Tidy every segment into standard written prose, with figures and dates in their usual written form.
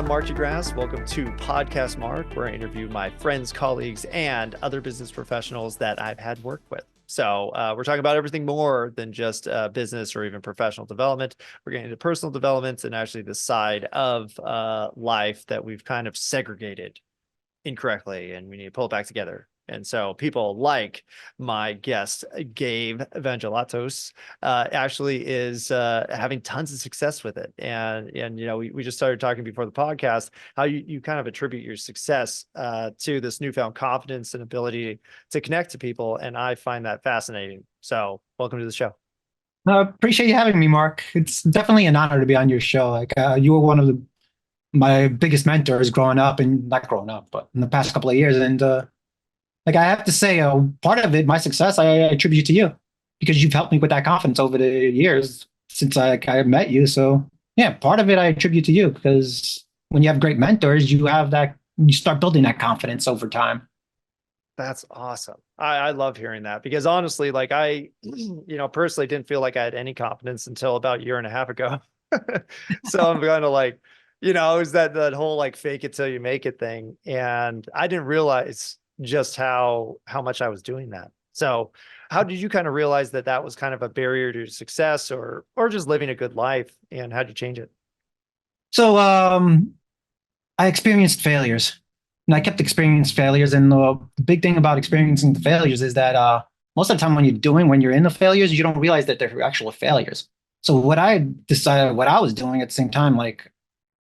Mark Grasse. Welcome to Podcast Mark, where I interview my friends, colleagues, and other business professionals that I've had work with. So we're talking about everything more than just business or even professional development. We're getting into personal developments and actually the side of life that we've kind of segregated incorrectly, and we need to pull it back together. And so people like my guest, Gabe Vangelatos, actually is having tons of success with it. And you know, we just started talking before the podcast, how you kind of attribute your success to this newfound confidence and ability to connect to people. And I find that fascinating. So welcome to the show. Appreciate you having me, Mark. It's definitely an honor to be on your show. You were one of my biggest mentors growing up, and not growing up, but in the past couple of years. And I have to say, part of it, my success, I attribute to you because you've helped me with that confidence over the years since I met you. So yeah, part of it I attribute to you because when you have great mentors, you start building that confidence over time. That's awesome. I love hearing that because honestly, like I, personally didn't feel like I had any confidence until about a year and a half ago. So I'm kind of like, it was that whole like fake it till you make it thing. And I didn't realize just how much I was doing that. So how did you kind of realize that that was kind of a barrier to success or just living a good life, and how'd you change it? So I experienced failures, and I kept experiencing failures. And the big thing about experiencing the failures is that most of the time when you're in the failures, you don't realize that they're actual failures. So what I decided, what I was doing at the same time, like,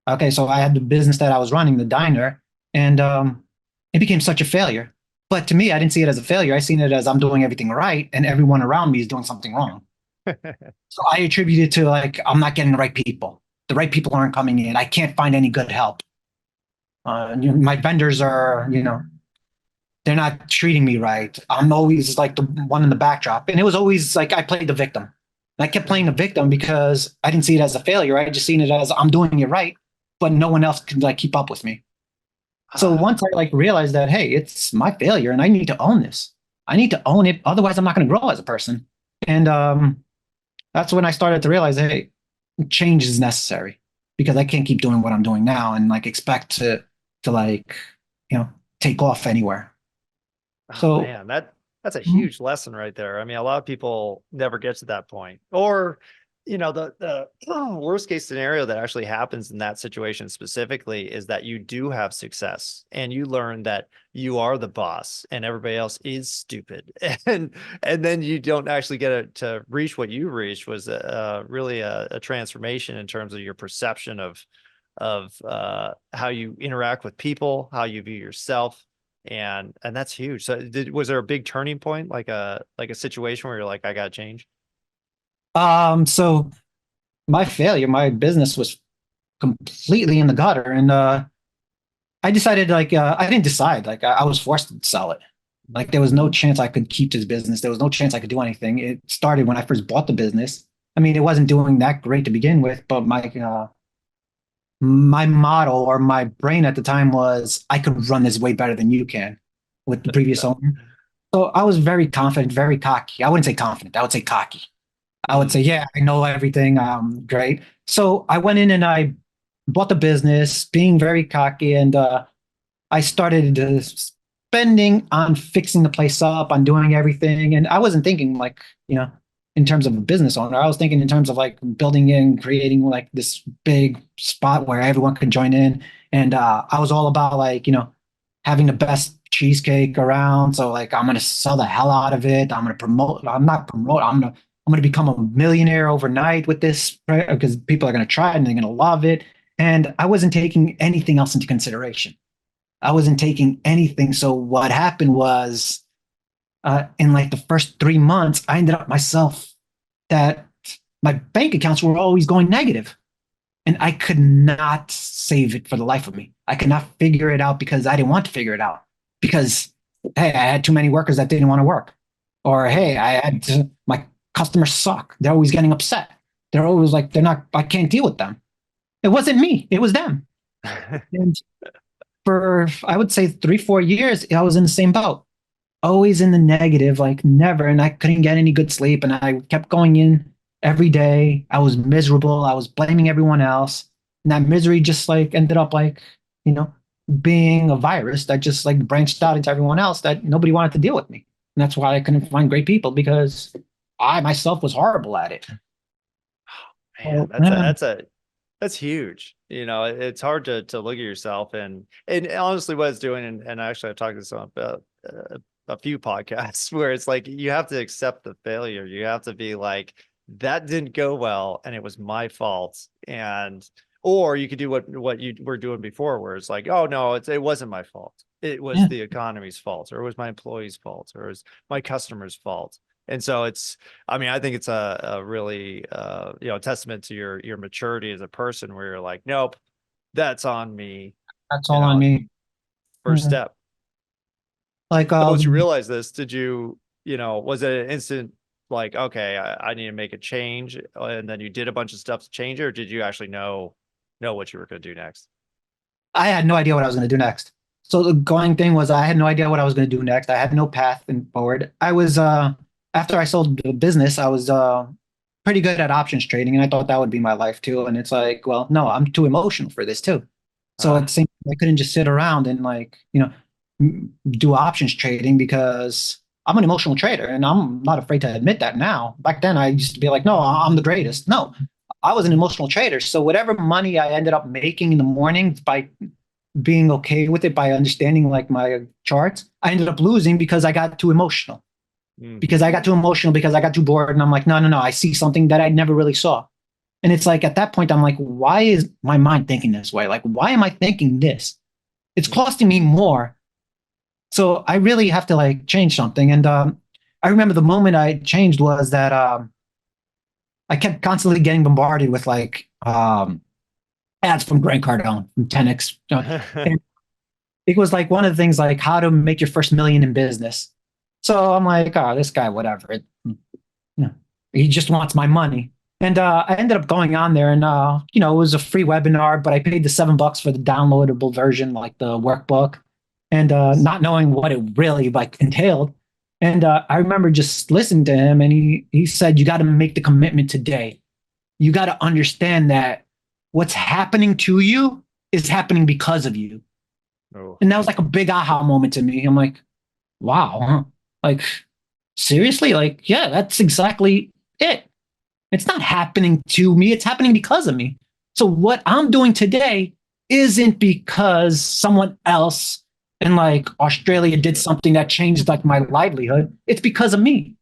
okay, so I had the business that I was running, the diner, and it became such a failure. But to me, I didn't see it as a failure. I seen it as I'm doing everything right, and everyone around me is doing something wrong. So I attribute it to like I'm not getting the right people. The right people aren't coming in. I can't find any good help. My vendors are, they're not treating me right. I'm always like the one in the backdrop, and it was always like I played the victim. And I kept playing the victim because I didn't see it as a failure. I just seen it as I'm doing it right, but no one else can like keep up with me. So once I like realized that, hey, it's my failure and I need to own this. I need to own it. Otherwise, I'm not going to grow as a person. And that's when I started to realize, hey, change is necessary because I can't keep doing what I'm doing now and like expect to like, take off anywhere. Oh So man, that's a huge lesson right there. I mean, a lot of people never get to that point. Or, the worst case scenario that actually happens in that situation specifically is that you do have success and you learn that you are the boss and everybody else is stupid. And then you don't actually get to reach what you reached was really a transformation in terms of your perception of how you interact with people, how you view yourself. And that's huge. So was there a big turning point, like a situation where you're like, I gotta change? so my failure, my business was completely in the gutter, and I decided like I didn't decide, like I was forced to sell it. Like there was no chance I could keep this business. There was no chance I could do anything. It started when I first bought the business. I mean, it wasn't doing that great to begin with, but my model or my brain at the time was I could run this way better than you can with the previous owner. So I was very confident, very cocky. I wouldn't say confident. I would say cocky. I would say, Mm. yeah, I know everything. Great. So I went in and I bought the business, being very cocky, and I started spending on fixing the place up, on doing everything. And I wasn't thinking like, in terms of a business owner. I was thinking in terms of like building and creating like this big spot where everyone could join in. And I was all about like, having the best cheesecake around. So like I'm gonna sell the hell out of it. I'm gonna promote. I'm not promote. I'm gonna become a millionaire overnight with this, right? Because people are gonna try it and they're gonna love it. And I wasn't taking anything else into consideration. I wasn't taking anything. So what happened was, in like the first 3 months, I ended up myself that my bank accounts were always going negative, and I could not save it for the life of me. I could not figure it out because I didn't want to figure it out because, hey, I had too many workers that didn't want to work. Or, hey, my customers suck. They're always getting upset. They're always like, I can't deal with them. It wasn't me, it was them. And for, I would say 3, 4 years, I was in the same boat, always in the negative, like never. And I couldn't get any good sleep. And I kept going in every day. I was miserable. I was blaming everyone else. And that misery just like ended up like, you know, being a virus that just like branched out into everyone else that nobody wanted to deal with me. And that's why I couldn't find great people because I myself was horrible at it. Man, Well, yeah, that's huge. It's hard to look at yourself and honestly what it's doing. And actually I've talked to some about a few podcasts where it's like, you have to accept the failure. You have to be like, that didn't go well and it was my fault. Or you could do what you were doing before, where it's like, oh no, it wasn't my fault. It was yeah, the economy's fault, or it was my employee's fault, or it was my customer's fault. And so I mean, I think it's a really testament to your maturity as a person, where you're like, nope, that's on me. that's You all on know, me. first Yeah. step. Like, So once you realize this, was it an instant like, okay, I need to make a change, and then you did a bunch of stuff to change it, or did you actually know what you were going to do next? I had no idea what I was going to do next. So the going thing was I had no idea what I was going to do next. I had no path and forward. I was after I sold the business, I was pretty good at options trading, and I thought that would be my life too. And it's like, well, no, I'm too emotional for this too. So it Ah, seemed I couldn't just sit around and like, do options trading because I'm an emotional trader and I'm not afraid to admit that now. Back then I used to be like, no, I'm the greatest. No, I was an emotional trader. So whatever money I ended up making in the morning by being okay with it, by understanding like my charts, I ended up losing because I got too emotional. mm, Because I got too emotional, because I got too bored, and I'm like, no, no, no, I see something that I never really saw. And it's like at that point, I'm like, why is my mind thinking this way? Like, why am I thinking this? It's mm, costing me more. So I really have to like change something. And I remember the moment I changed was that I kept constantly getting bombarded with like ads from Grant Cardone from 10x. And it was like one of the things like how to make your first million in business. So I'm like, oh, this guy, whatever. He just wants my money. And I ended up going on there, and it was a free webinar, but I paid the $7 for the downloadable version, like the workbook, and not knowing what it really like entailed. And I remember just listening to him, and he said, "You got to make the commitment today. You got to understand that what's happening to you is happening because of you." oh, And that was like a big aha moment to me. I'm like, wow, huh? Like seriously, like yeah, that's exactly it. It's not happening to me, it's happening because of me. So what I'm doing today isn't because someone else in like Australia did something that changed like my livelihood. It's because of me.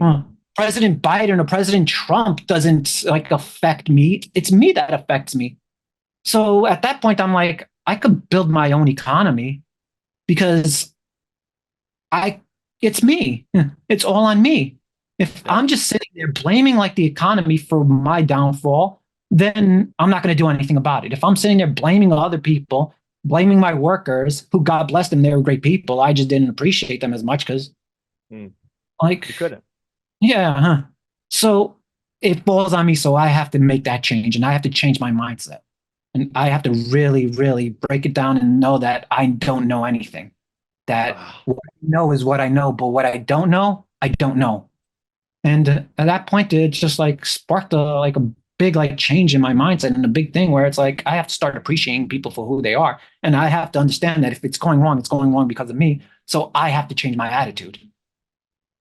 mm, President Biden or President Trump doesn't like affect me. It's me that affects me. So at that point, I'm like, I could build my own economy because I it's me. It's all on me. If yep. I'm just sitting there blaming like the economy for my downfall, then I'm not going to do anything about it. If I'm sitting there blaming other people, blaming my workers, who God bless them, they were great people. I just didn't appreciate them as much because Mm, like you couldn't. yeah, huh. So it falls on me. So I have to make that change and I have to change my mindset. And I have to really, really break it down and know that I don't know anything. That Ah, what I know is what I know, but what I don't know, I don't know. And at that point, it just like sparked a big like change in my mindset and a big thing where it's like I have to start appreciating people for who they are, and I have to understand that if it's going wrong because of me. So I have to change my attitude.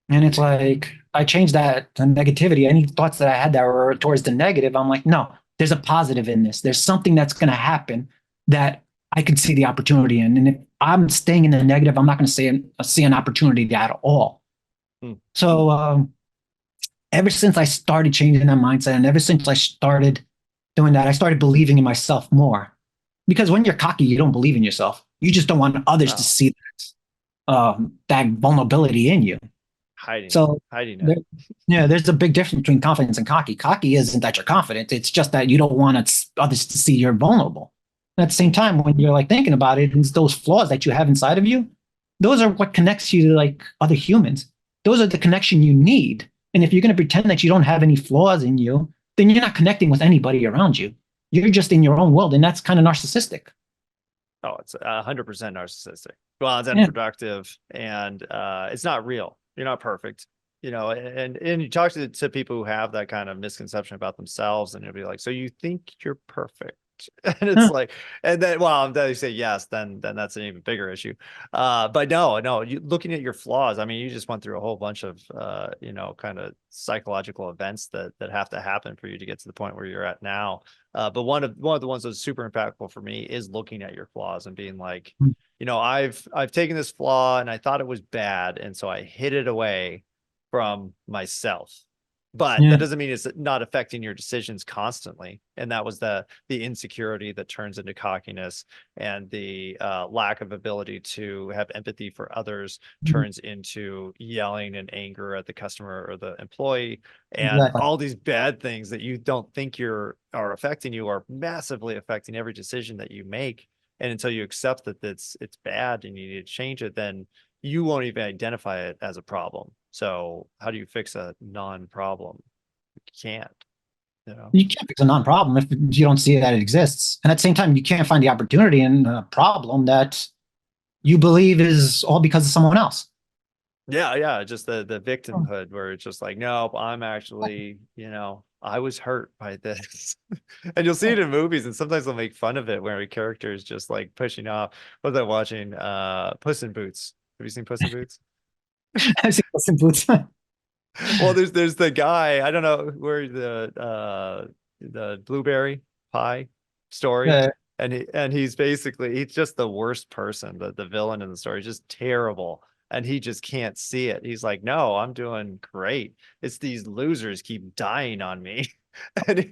And it's like I changed that to negativity. Any thoughts that I had that were towards the negative, I'm like, no, there's a positive in this. There's something that's going to happen that I could see the opportunity in. And if I'm staying in the negative, I'm not going to see an opportunity at all. mm, So ever since I started changing that mindset, and ever since I started doing that, I started believing in myself more. Because when you're cocky, you don't believe in yourself. You just don't want others to oh, see that vulnerability in you. So hiding there, it. yeah, there's a big difference between confidence and cocky. Cocky isn't that you're confident; it's just that you don't want others to see you're vulnerable. At the same Mm, time, when you're like thinking about it, it's those flaws that you have inside of you. Those are what connects you to like other humans. Those are the connection you need. And if you're going to pretend that you don't have any flaws in you, then you're not connecting with anybody around you. You're just in your own world, and that's kind of narcissistic. oh, it's 100% narcissistic. Well, it's Yeah, unproductive, and it's not real. You're not perfect. And you talk to people who have that kind of misconception about themselves, and you'll be like, so you think you're perfect? And it's like, and then, well, then you say yes, then that's an even bigger issue. But no, you looking at your flaws. I mean, you just went through a whole bunch of, kind of psychological events that have to happen for you to get to the point where you're at now. But one of the ones that's super impactful for me is looking at your flaws and being like, I've taken this flaw and I thought it was bad, and so I hid it away from myself. But that Yeah, doesn't mean it's not affecting your decisions constantly. And that was the insecurity that turns into cockiness, and the lack of ability to have empathy for others turns into yelling and anger at the customer or the employee. And exactly. all these bad things that you don't think are affecting you are massively affecting every decision that you make. And until you accept that it's bad and you need to change it, then you won't even identify it as a problem. So how do you fix a non-problem? You can't, you know? You can't fix a non-problem if you don't see that it exists. And at the same time, you can't find the opportunity in a problem that you believe is all because of someone else. Yeah. Just the Oh, victimhood where it's just like, nope, I'm actually, I was hurt by this. And you'll see it oh. in movies, and sometimes they'll make fun of it where a character is just like pushing off. Was I watching Puss in Boots? Have you seen Puss in Boots? I've seen Puss in Boots. Well, there's the guy, I don't know where the blueberry pie story. Uh, And he's basically, he's just the worst person, the villain in the story, just terrible. And he just can't see it. He's like, no, I'm doing great. It's these losers keep dying on me. And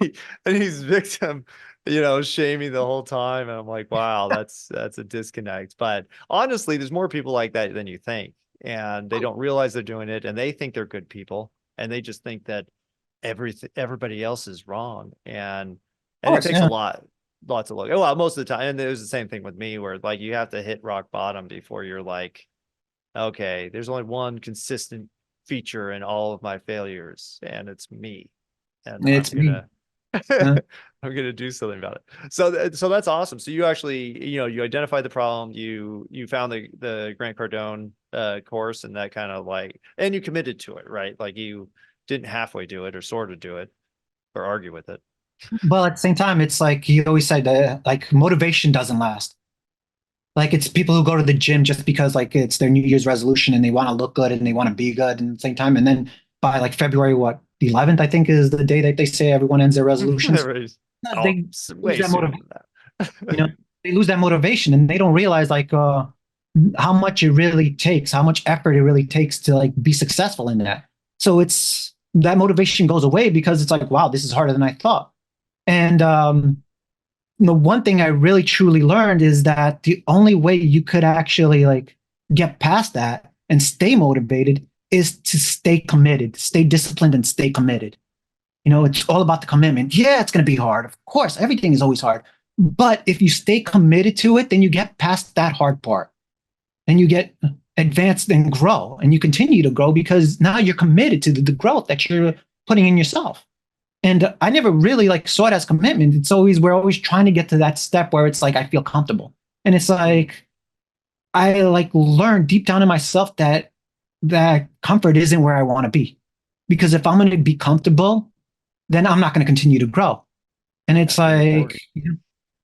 he's victim, shaming the whole time. And I'm like, wow, that's a disconnect. But honestly, there's more people like that than you think. And they don't realize they're doing it, and they think they're good people, and they just think that everybody else is wrong. And it course, takes a yeah. lot to look. Well, most of the time, and it was the same thing with me, where like you have to hit rock bottom before you're like, okay, there's only one consistent feature in all of my failures, and it's me. And I'm It's me. gonna Uh, I'm gonna do something about it. So that's awesome. So you actually, you identified the problem, you found the Grant Cardone course, and that kind of like, and you committed to it, right? Like you didn't halfway do it or sort of do it or argue with it. but at the same time, it's like you always said, like motivation doesn't last. Like it's people who go to the gym just because like it's their New Year's resolution and they want to look good and they want to be good and at the same time. And then by like February, what, the 11th, I think is the day that they say everyone ends their resolutions. Everybody's oh, They lose way that sooner motivation, than you know, that. they lose that motivation and they don't realize like how much it really takes, how much effort it really takes to like be successful in that. So it's that motivation goes away because it's like, wow, this is harder than I thought. And the one thing I really truly learned is that the only way you could actually like get past that and stay motivated is to stay committed, stay disciplined and stay committed. It's all about the commitment. Yeah, it's going to be hard. Of course, everything is always hard. But if you stay committed to it, then you get past that hard part and you get advanced and grow and you continue to grow because now you're committed to the growth that you're putting in yourself. And I never really like saw it as commitment. It's always, we're always trying to get to that step where it's like, I feel comfortable. And it's like, I like learned deep down in myself that comfort isn't where I want to be. Because if I'm going to be comfortable, then I'm not going to continue to grow. And it's That's very like, important.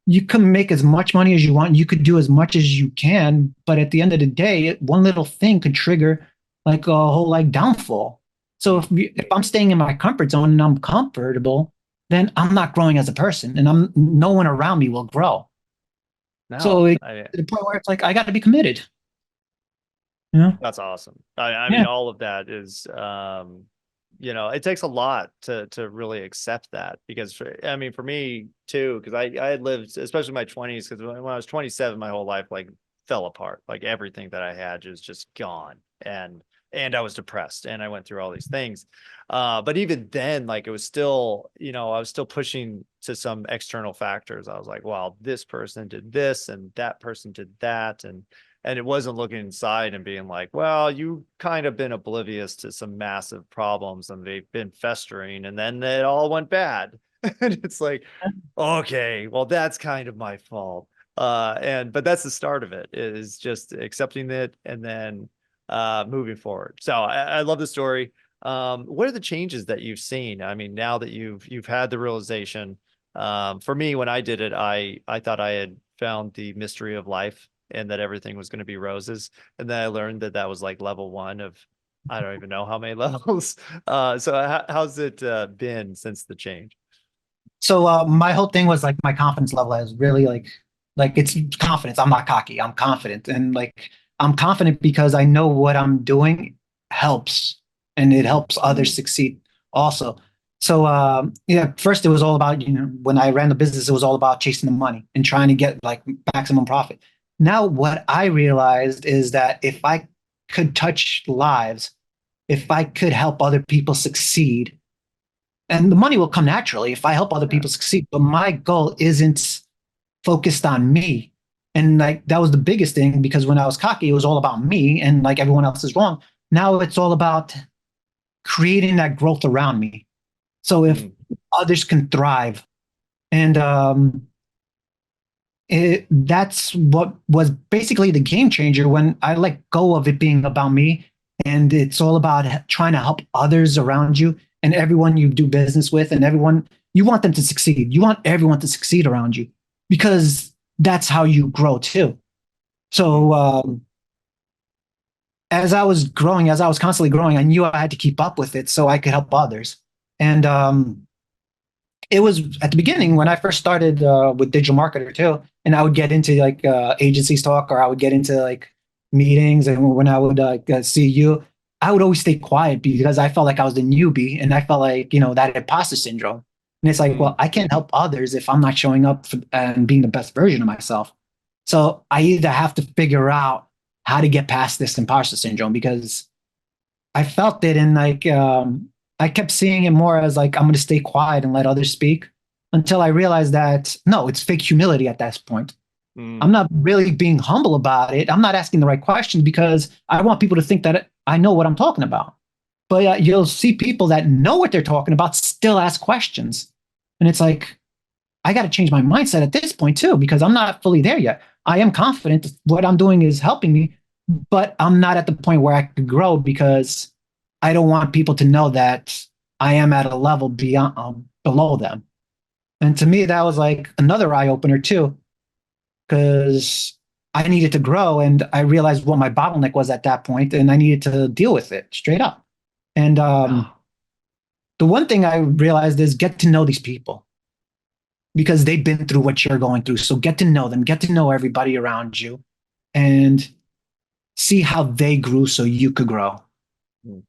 you can make as much money as you want. You could do as much as you can. But at the end of the day, one little thing could trigger like a whole like downfall. So if I'm staying in my comfort zone and I'm comfortable, then I'm not growing as a person and no one around me will grow. So No, it, to the point where it's like, I got to be committed. Yeah. that's awesome. I mean, Yeah. all of that is, it takes a lot to really accept that, because I mean, for me too, because I had lived, especially my 20s, because when I was 27, my whole life like fell apart. Like everything that I had was just gone. And I was depressed and I went through all these things. But even then, like it was still, I was still pushing to some external factors. I was like, well, this person did this and that person did that. And it wasn't looking inside and being like, well, you kind of been oblivious to some massive problems and they've been festering and then it all went bad. And it's like, okay, well, that's kind of my fault. But that's the start of it, is just accepting it and then moving forward. So I love the story. What are the changes that you've seen? I mean, now that you've had the realization, For me, when I did it, I thought I had found the mystery of life and that everything was going to be roses. And then I learned that that was like level one of, I don't even know how many levels. So how's it been since the change? So my whole thing was like my confidence level is really like it's confidence. I'm not cocky. I'm confident, and like I'm confident because I know what I'm doing helps, and it helps others succeed also. So yeah, first it was all about, when I ran the business, it was all about chasing the money and trying to get like maximum profit. Now what I realized is that if I could touch lives, if I could help other people succeed, and the money will come naturally if I help other Yeah. people succeed. But my goal isn't focused on me. And like that was the biggest thing, because when I was cocky, it was all about me and like everyone else is wrong. Now it's all about creating that growth around me. So if Mm. others can thrive, and that's what was basically the game changer when I let go of it being about me, and it's all about trying to help others around you and everyone you do business with, and everyone you want them to succeed. You want everyone to succeed around you, because that's how you grow too. Mm. So as I was growing, as I was constantly growing, I knew I had to keep up with it so I could help others. And it was at the beginning when I first started with digital marketer too, and I would get into like agencies talk, or I would get into like meetings, and when I would see you, I would always stay quiet because I felt like I was the newbie, and I felt like, that imposter syndrome. And it's like, Mm. well, I can't help others if I'm not showing up and being the best version of myself. So I either have to figure out how to get past this imposter syndrome, because I felt it, and like I kept seeing it more as like I'm going to stay quiet and let others speak, until I realized that no, it's fake humility at that point. I'm Mm. not really being humble about it. I'm not asking the right questions because I want people to think that I know what I'm talking about. But you'll see people that know what they're talking about still ask questions, and it's like I got to change my mindset at this point too, because I'm not fully there yet. I am confident what I'm doing is helping me, but I'm not at the point where I could grow, because I don't want people to know that I am at a level beyond below them. And to me, that was like another eye opener too, because I needed to grow, and I realized what my bottleneck was at that point, and I needed to deal with it straight up. And Oh, the one thing I realized is get to know these people, because they've been through what you're going through. So get to know them, get to know everybody around you, and see how they grew so you could grow. mm.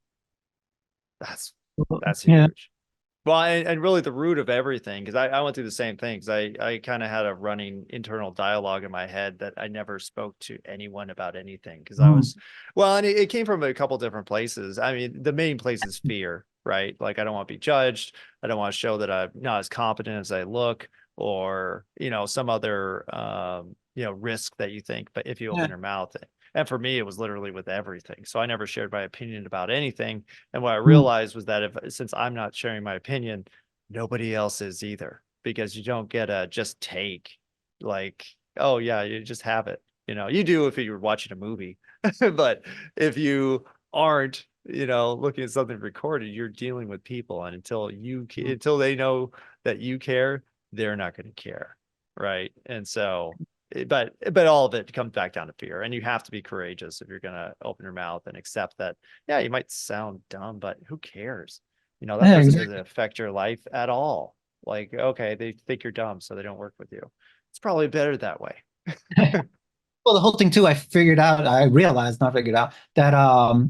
that's that's Yeah. huge. Well, and really the root of everything, because I went through the same thing, because I kind of had a running internal dialogue in my head that I never spoke to anyone about anything, because I Mm. was, well, and it came from a couple different places. I mean, the main place is fear, right? Like I don't want to be judged. I don't want to show that I'm not as competent as I look, or, some other, risk that you think, but if you Yeah. open your mouth. And for me, it was literally with everything. So I never shared my opinion about anything. And what I Mm. realized was that since I'm not sharing my opinion, nobody else is either, because you don't get a just take, like, oh yeah, you just have it. You do if you're watching a movie, but if you aren't, looking at something recorded, you're dealing with people, and until they know that you care, they're not going to care, right? And so but all of it comes back down to fear, and you have to be courageous if you're going to open your mouth and accept that, yeah, you might sound dumb, but who cares? That Yeah, person exactly. doesn't affect your life at all. Like, okay, they think you're dumb, so they don't work with you. It's probably better that way. Well, the whole thing too, I realized, not figured out, that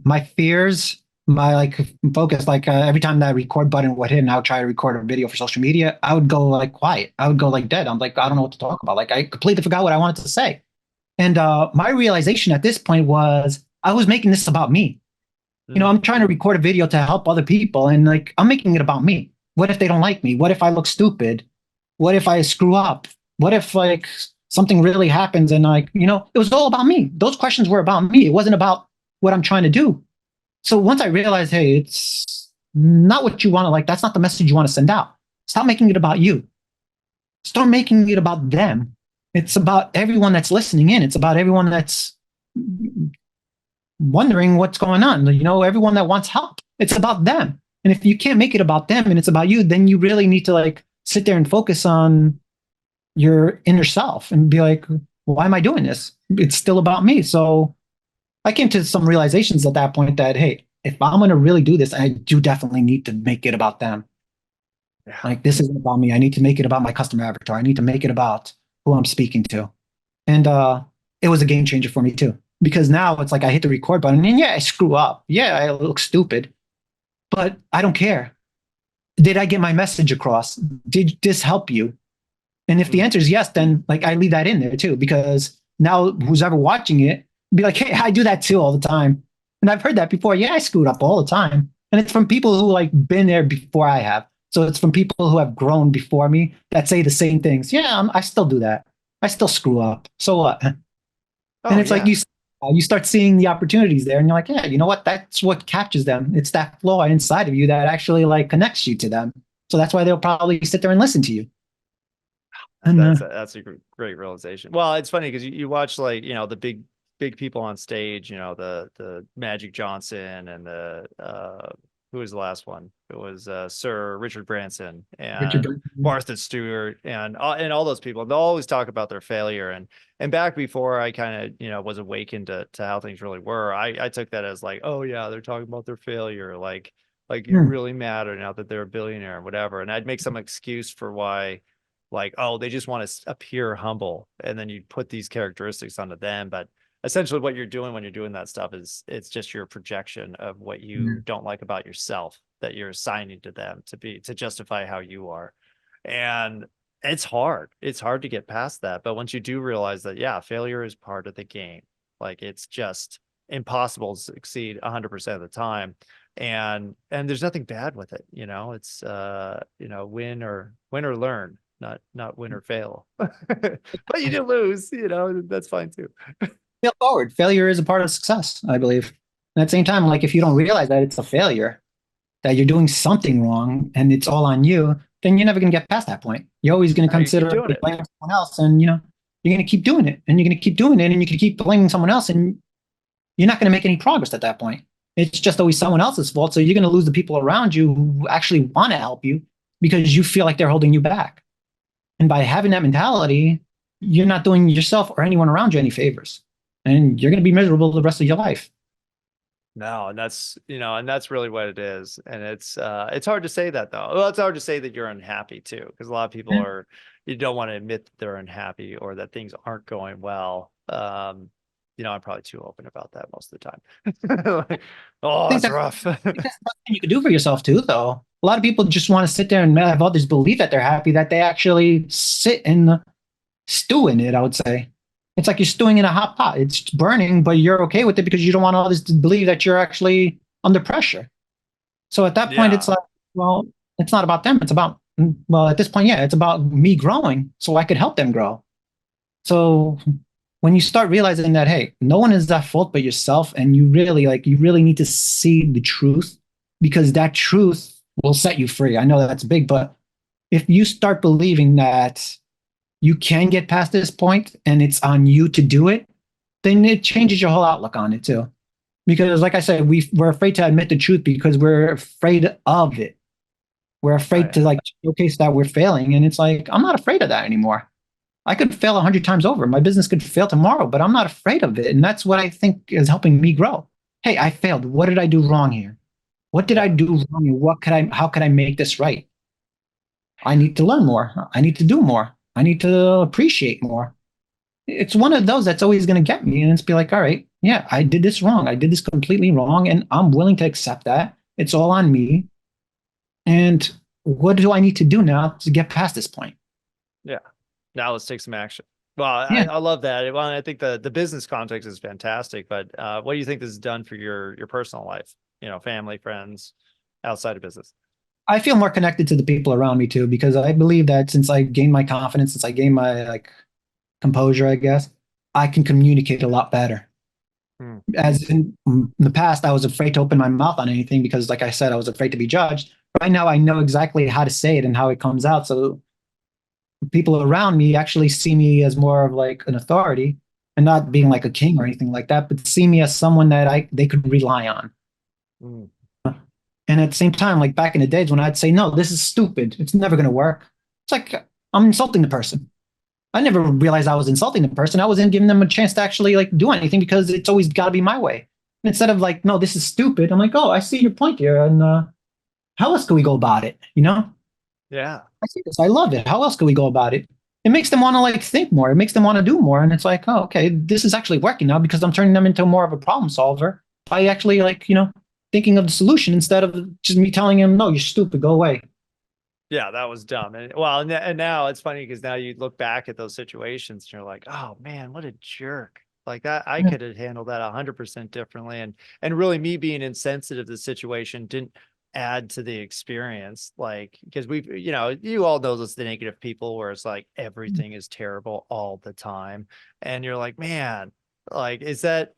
my fears, my like focus, like every time that record button would hit and I would try to record a video for social media, I would go like quiet. I would go like dead. I'm like, I don't know what to talk about. Like I completely forgot what I wanted to say. And my realization at this point was I was making this about me. Mm. I'm trying to record a video to help other people, and like I'm making it about me. What if they don't like me? What if I look stupid? What if I screw up? What if like something really happens, and like, it was all about me. Those questions were about me. It wasn't about what I'm trying to do. So once I realized, hey, it's not what you want to, like, that's not the message you want to send out. Stop making it about you. Start making it about them. It's about everyone that's listening in. It's about everyone that's wondering what's going on. Everyone that wants help. It's about them. And if you can't make it about them and it's about you, then you really need to like sit there and focus on your inner self and be like, why am I doing this? It's still about me. So I came to some realizations at that point that, hey, if I'm going to really do this, I do definitely need to make it about them. Yeah. Like, this isn't about me. I need to make it about my customer avatar. I need to make it about who I'm speaking to. And it was a game changer for me too, because now it's like I hit the record button and yeah, I screw up. Yeah, I look stupid, but I don't care. Did I get my message across? Did this help you? And if the Mm. answer is yes, then like I leave that in there too, because now who's ever watching it be like, hey, I do that too all the time. And I've heard that before. Yeah, I screwed up all the time. And it's from people who like been there before I have. So it's from people who have grown before me that say the same things. Yeah, I still do that. I still screw up. So what? And Oh it's like yeah. you start seeing the opportunities there, and you're like, yeah, you know what? That's what captures them. It's that flaw inside of you that actually like connects you to them. So that's why they'll probably sit there and listen to you. And That's a great realization. Well, it's funny because you watch like, the big people on stage, the Magic Johnson and the who was the last one? It was Sir Richard Branson Richard and Burton. Martha Stewart and all those people. They'll always talk about their failure and back before I kind of, was awakened to how things really were, I took that as like, oh yeah, they're talking about their failure, like it Hmm. really mattered now that they're a billionaire or whatever. And I'd make some excuse for why, like, oh, they just want to appear humble, and then you put these characteristics onto them. But essentially what you're doing when you're doing that stuff is it's just your projection of what Yeah. you don't like about yourself that you're assigning to them to justify how you are. And it's hard to get past that, but once you do realize that, yeah, failure is part of the game, like it's just impossible to succeed 100% of the time. And there's nothing bad with it, it's win or learn, not win or fail. But you did lose, that's fine too. Fail forward. Failure is a part of success, I believe. And at the same time, like if you don't realize that it's a failure, that you're doing something wrong and it's all on you, then you're never going to get past that point. You're always going to Now you keep consider doing it. blaming someone else, and you're going to keep doing it, and you're going to keep doing it, and you can keep blaming someone else, and you're not going to make any progress at that point. It's just always someone else's fault. So you're going to lose the people around you who actually want to help you because you feel like they're holding you back. And by having that mentality, you're not doing yourself or anyone around you any favors, and you're going to be miserable the rest of your life. No, and that's really what it is. And it's hard to say that though. Well, it's hard to say that you're unhappy too, because a lot of people you don't want to admit that they're unhappy or that things aren't going well. I'm probably too open about that most of the time. Like, I oh, think it's that's rough. something you could do for yourself too, though. A lot of people just want to sit there and have others believe that they're happy, that they actually sit and stew in it, I would say. It's like you're stewing in a hot pot. It's burning, but you're okay with it because you don't want others to believe that you're actually under pressure. So at that point, it's Yeah. like, well, it's not about them. It's about, well, at this point, yeah, it's about me growing so I could help them grow. So when you start realizing that, hey, no one is at fault but yourself, and you really need to see the truth, because that truth will set you free. I know that's big, but if you start believing that you can get past this point and it's on you to do it, then it changes your whole outlook on it too. Because like I said, we're afraid to admit the truth because we're afraid of it. We're afraid Right. to like showcase that we're failing. And it's like, I'm not afraid of that anymore. I could fail 100 times over. My business could fail tomorrow, but I'm not afraid of it. And that's what I think is helping me grow. Hey, I failed. What did I do wrong here? What did I Yeah. do wrong? How could I make this right? I need to learn more. I need to do more. I need to appreciate more. It's one of those that's always going to get me. And it's be like, all right, yeah, I did this wrong. I did this completely wrong. And I'm willing to accept that. It's all on me. And what do I need to do now to get past this point? Yeah. Now let's take some action. Well, I, Yeah. I love that. Well, I think the business context is fantastic, but what do you think this has done for your personal life? Family, friends, outside of business. I feel more connected to the people around me too, because I believe that since I gained my confidence, since I gained my like composure, I guess, I can communicate a lot better. Hmm. As in the past, I was afraid to open my mouth on anything because, like I said, I was afraid to be judged. Right now, I know exactly how to say it and how it comes out. So people around me actually see me as more of like an authority and not being like a king or anything like that, but see me as someone that they could rely on. Hmm. And at the same time, like back in the days when I'd say, no, this is stupid. It's never going to work. It's like I'm insulting the person. I never realized I was insulting the person. I wasn't giving them a chance to actually like do anything because it's always got to be my way. And instead of like, no, this is stupid. I'm like, oh, I see your point here, and how else can we go about it? You know, Yeah. I see this. I love it. How else can we go about it? It makes them want to like think more. It makes them want to do more. And it's like, oh, okay, this is actually working now because I'm turning them into more of a problem solver by actually like, thinking of the solution instead of just me telling him, no, you're stupid, go away. Yeah, that was dumb. And well, and now it's funny because now you look back at those situations and you're like, oh man, what a jerk. Like that, I Yeah. could have handled that 100% differently. And really me being insensitive to the situation didn't add to the experience. Like, because you all know those the negative people where it's like everything is terrible all the time. And you're like, man, like, is that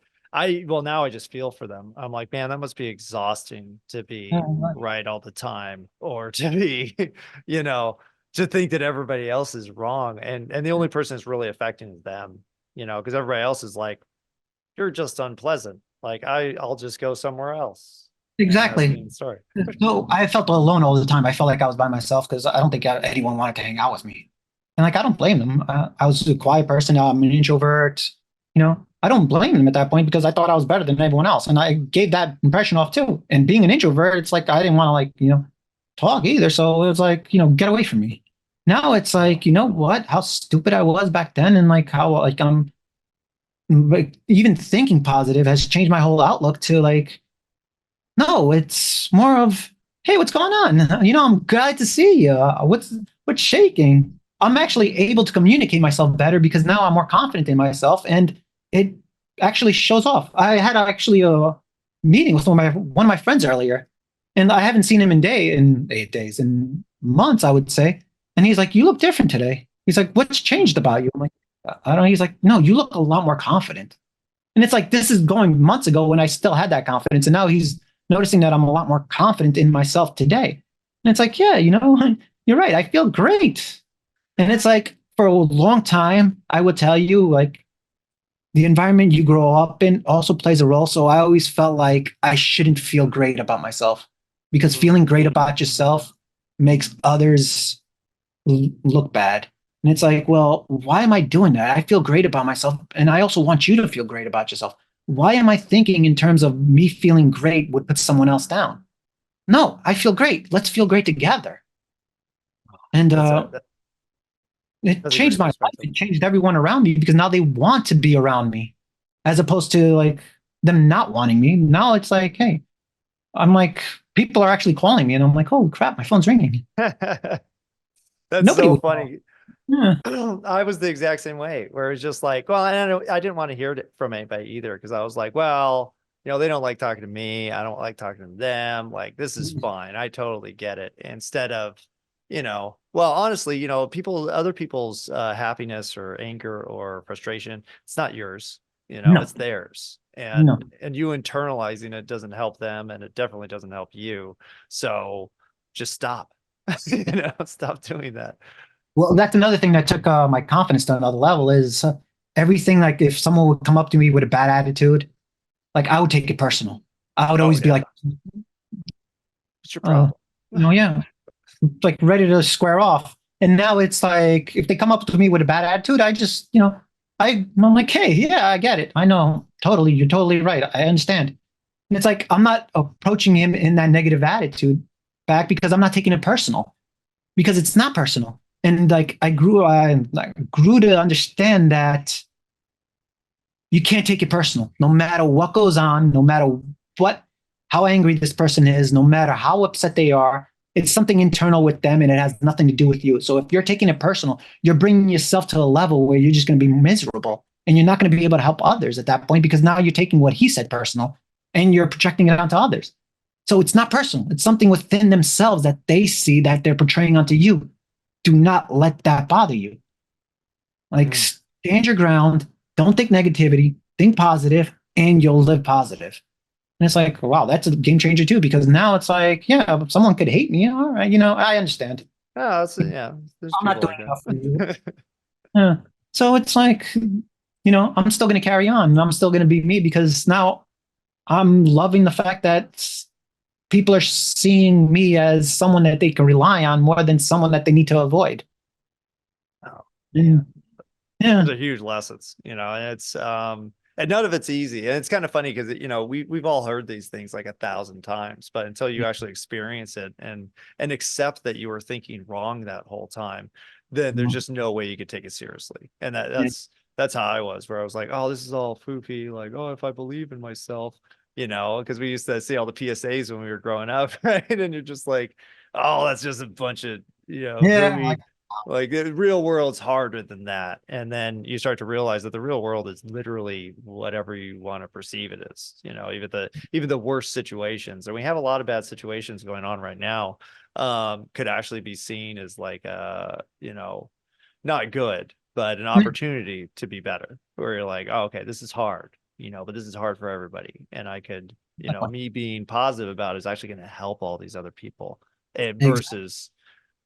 well, now I just feel for them. I'm like, man, that must be exhausting to be Yeah. right all the time or to be, you know, to think that everybody else is wrong. And the only person that's really affecting is them, because everybody else is like, you're just unpleasant. Like I'll just go somewhere else. And that's the Exactly. end of the story. So I felt alone all the time. I felt like I was by myself because I don't think anyone wanted to hang out with me. And like, I don't blame them. I was a quiet person. I'm an introvert. I don't blame them at that point because I thought I was better than everyone else. And I gave that impression off too. And being an introvert, it's like, I didn't want to like, talk either. So it was like, get away from me. Now it's like, you know what, how stupid I was back then. And like how like I'm like even thinking positive has changed my whole outlook to like, no, it's more of, hey, what's going on? I'm glad to see you. What's shaking? I'm actually able to communicate myself better because now I'm more confident in myself, and it actually shows off. I had actually a meeting with one of my friends earlier, and I haven't seen him in 8 days, in months, I would say. And he's like, "You look different today." He's like, "What's changed about you?" I'm like, "I don't know." He's like, "No, you look a lot more confident." And it's like, this is going months ago when I still had that confidence. And now he's noticing that I'm a lot more confident in myself today. And it's like, yeah, you're right. I feel great. And it's like, for a long time, I would tell you, like, the environment you grow up in also plays a role. So I always felt like I shouldn't feel great about myself because Mm. feeling great about yourself makes others look bad. And it's like, well, why am I doing that? I feel great about myself. And I also want you to feel great about yourself. Why am I thinking in terms of me feeling great would put someone else down? No, I feel great. Let's feel great together. And That's it that's a changed great my life. perspective. It changed everyone around me because now they want to be around me as opposed to like them not wanting me. Now it's like, hey, I'm like, people are actually calling me and I'm like, oh crap, my phone's ringing. That's Nobody so would call. funny. Yeah. I was the exact same way where it's just like, well, I didn't want to hear it from anybody either because I was like, well, they don't like talking to me. I don't like talking to them. Like, this is fine. I totally get it. Instead of, well, honestly, other people's happiness or anger or frustration, it's not yours, No, it's theirs. no. And you internalizing it doesn't help them, and it definitely doesn't help you. So just stop, stop doing that. Well, that's another thing that took my confidence to another level is everything. Like if someone would come up to me with a bad attitude, like I would take it personal. I would Oh always be yeah. like, What's your uh, problem? yeah, like ready to square off. And now it's like if they come up to me with a bad attitude, I just, I'm like, hey, yeah, I get it. I know totally. You're totally right. I understand. And it's like I'm not approaching him in that negative attitude back because I'm not taking it personal because it's not personal. And like I grew to understand that you can't take it personal, no matter what goes on, no matter what, how angry this person is, no matter how upset they are. It's something internal with them, and it has nothing to do with you. So if you're taking it personal, you're bringing yourself to a level where you're just going to be miserable, and you're not going to be able to help others at that point because now you're taking what he said personal, and you're projecting it onto others. So it's not personal. It's something within themselves that they see that they're portraying onto you. Do not let that bother you. Like Mm. stand your ground, don't think negativity, think positive, and you'll live positive. And it's like, wow, that's a game changer too, because now it's like, yeah, someone could hate me. All right, I understand. Oh, yeah. There's I'm not people doing like enough for you. that. Yeah. So it's like, I'm still going to carry on. And I'm still going to be me because now I'm loving the fact that people are seeing me as someone that they can rely on more than someone that they need to avoid. Mm. Yeah. Those are huge lessons, and and none of it's easy. And it's kind of funny because, we've all heard these things like 1,000 times, but until you actually experience it and accept that you were thinking wrong that whole time, then there's just no way you could take it seriously. And that's how I was, where I was like, oh, this is all foofy. Like, oh, if I believe in myself, because we used to see all the PSAs when we were growing up, right? And you're just like, oh, that's just a bunch of, Yeah. hooey. Like the real world's harder than that. And then you start to realize that the real world is literally whatever you want to perceive it as, even the worst situations. And we have a lot of bad situations going on right now, could actually be seen as like not good, but an opportunity to be better. Where you're like, oh, okay, this is hard, but this is hard for everybody. And I could, me being positive about it is actually going to help all these other people. And Exactly. versus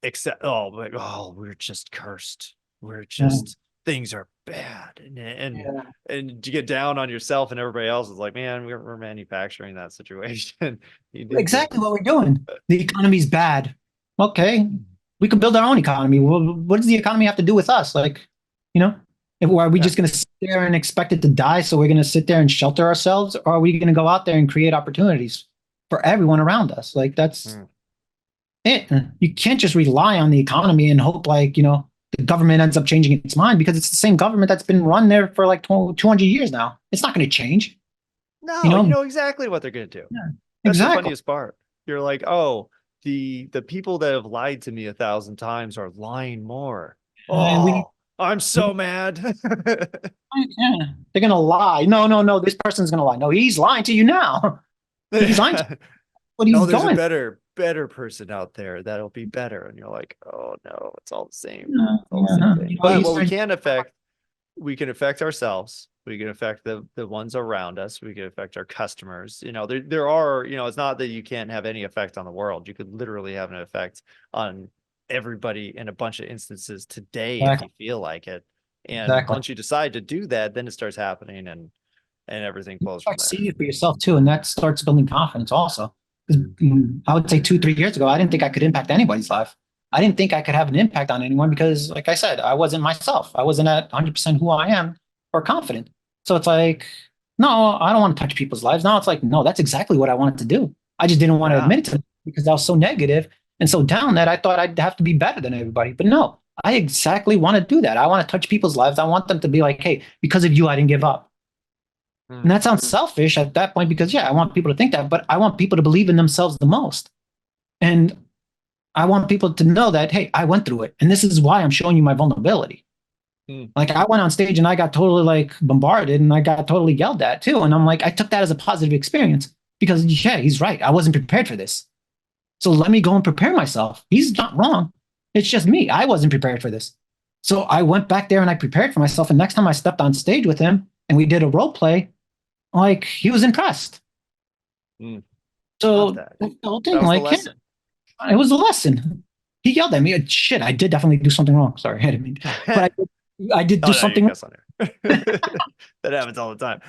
except like, oh, we're just cursed, we're Yeah. just, things are bad, and Yeah. and to get down on yourself, and everybody else is like, man, we're manufacturing that situation. You need to. Exactly what we're doing. The economy's bad. Okay, we could build our own economy. Well, what does the economy have to do with us? Like, you know, are we Yeah. just going to sit there and expect it to die? So we're going to sit there and shelter ourselves, or are we going to go out there and create opportunities for everyone around us? Like that's Mm. it. You can't just rely on the economy and hope like, the government ends up changing its mind because it's the same government that's been run there for like 200 years now. It's not going to change, you No, you know? know exactly what they're going to do. Yeah, That's the exactly. funniest part. You're like, oh, the people that have lied to me 1,000 times are lying more. And we need, Oh, I'm so mad. yeah, they're going to lie. No, no, no. This person's going to lie. No, he's lying to you now. He's lying to you. What No, he's there's a doing. better person out there that'll be better. And you're like, oh no, it's all the same. Yeah, It's all the same yeah. thing. But He's what we can affect ourselves. We can affect the ones around us. We can affect our customers. There are, it's not that you can't have any effect on the world. You could literally have an effect on everybody in a bunch of instances today if you exactly, feel like it. And exactly. once you decide to do that, then it starts happening, and everything You flows from start there. seeing it for yourself too, and that starts building confidence also. 'Cause, I would say 2, 3 years ago, I didn't think I could impact anybody's life. I didn't think I could have an impact on anyone because, like I said, I wasn't myself. I wasn't at 100% who I am or confident. So it's like, no, I don't want to touch people's lives. Now it's like, no, that's exactly what I wanted to do. I just didn't want to Yeah. admit it to them because I was so negative and so down that I thought I'd have to be better than everybody. But no, I exactly want to do that. I want to touch people's lives. I want them to be like, hey, because of you, I didn't give up. And Hmm. that sounds selfish at that point because, yeah, I want people to think that, but I want people to believe in themselves the most. And I want people to know that, hey, I went through it. And this is why I'm showing you my vulnerability. Hmm. Like I went on stage and I got totally like bombarded and I got totally yelled at too. And I'm like, I took that as a positive experience because, yeah, he's right. I wasn't prepared for this. So let me go and prepare myself. He's not wrong. It's just me. I wasn't prepared for this. So I went back there and I prepared for myself. And next time I stepped on stage with him and we did a role play, like he was impressed. Hmm. Love So that. that's the whole That thing. was the Like, yeah, lesson. it was a lesson. He yelled at me. Shit, I did definitely do something wrong. Sorry, I didn't mean, but I did do Oh no, you something wrong. cuss on there. That happens all the time.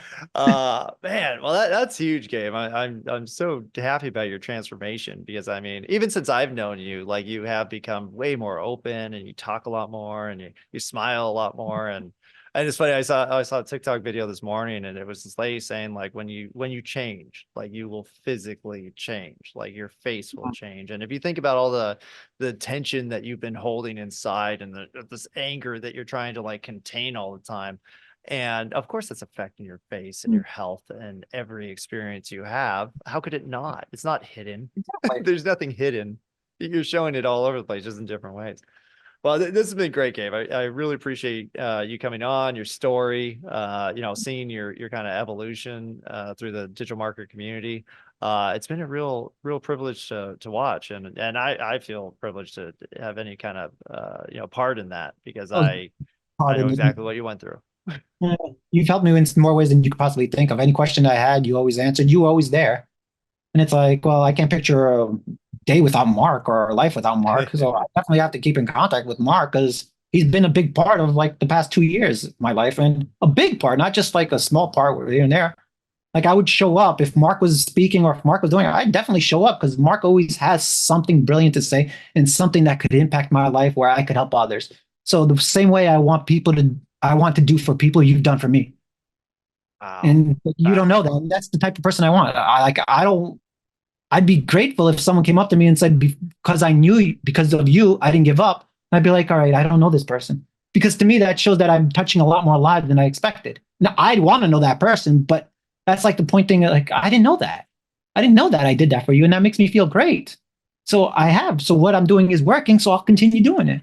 Man, well that's huge, Gabe. I'm so happy about your transformation because I mean, even since I've known you, like you have become way more open and you talk a lot more and you smile a lot more. And it's funny, I saw a TikTok video this morning and it was this lady saying like when you change, like you will physically change, like your face will change. And if you think about all the tension that you've been holding inside and this anger that you're trying to like contain all the time. And of course, that's affecting your face and your health and every experience you have. How could it not? It's not hidden. Exactly. There's nothing hidden. You're showing it all over the place, just in different ways. Well, this has been great, Gabe. I really appreciate you coming on, your story, seeing your kind of evolution through the digital marketer community. It's been a real privilege to watch, and I feel privileged to have any kind of part in that because That was I hard. know And exactly what you went through. you've helped me in more ways than you could possibly think of. Any question I had, you always answered. You were always there. And it's like, well, I can't picture a day without Mark or a life without Mark. So I definitely have to keep in contact with Mark because he's been a big part of like the past 2 years of my life and a big part, not just like a small part here and there. Like I would show up if Mark was speaking or if Mark was doing it, I'd definitely show up because Mark always has something brilliant to say and something that could impact my life where I could help others. So the same way I want to do for people, you've done for me. Wow. And you don't know that. And that's the type of person I want. I'd be grateful if someone came up to me and said, because I knew because of you, I didn't give up. I'd be like, all right, I don't know this person. Because to me, that shows that I'm touching a lot more lives than I expected. Now, I'd want to know that person, but that's like the point thing. Like, I didn't know that. I didn't know that I did that for you. And that makes me feel great. So I have. So what I'm doing is working. So I'll continue doing it.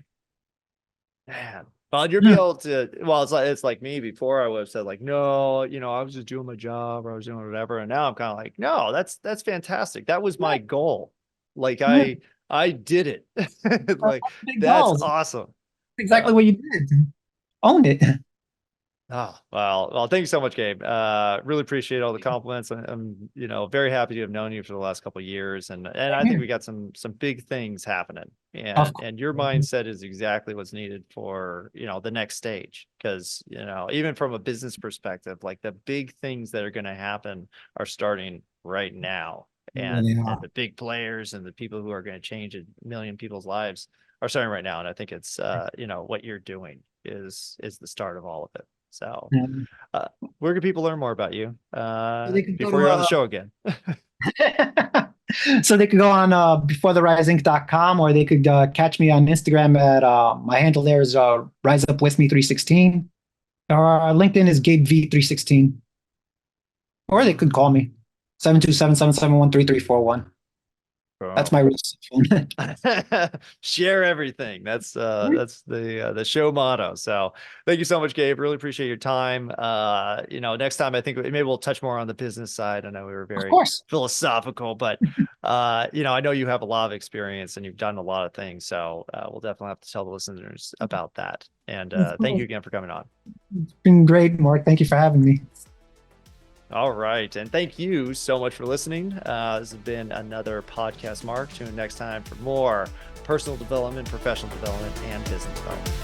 Man. Well, you'll be Yeah. able to, well, it's like me before I would have said like, no, I was just doing my job or I was doing whatever. And now I'm kind of like, no, that's fantastic. That was my goal. Like Yeah. I did it. Like, Big that's balls. awesome. Exactly So, what you did. Own it. oh, well, thank you so much, Gabe. Really appreciate all the compliments. I'm, very happy to have known you for the last couple of years. And I think we got some big things happening. Of And your course. mindset is exactly what's needed for, the next stage. Because, even from a business perspective, like the big things that are going to happen are starting right now. Really And are. the big players and the people who are going to change a million people's lives are starting right now. And I think it's what you're doing is the start of all of it. So, Um, uh, where can people learn more about you they could go before to you're on the show again? so they could go on beforetherriseinc.com, or they could catch me on Instagram at my handle there is riseupwithme316, or LinkedIn is Gabe V316, or they could call me 727-771-3341. That's Boom. my real cell phone. Share everything. That's the show motto. So thank you so much, Gabe. Really appreciate your time. Next time I think maybe we'll touch more on the business side. I know we were Of very course. philosophical, but I know you have a lot of experience and you've done a lot of things. So we'll definitely have to tell the listeners about that. And thank you again for coming on. It's been great, Mark. Thank you for having me. All right. And thank you so much for listening. This has been another podcast, Mark. Tune in next time for more personal development, professional development, and business development.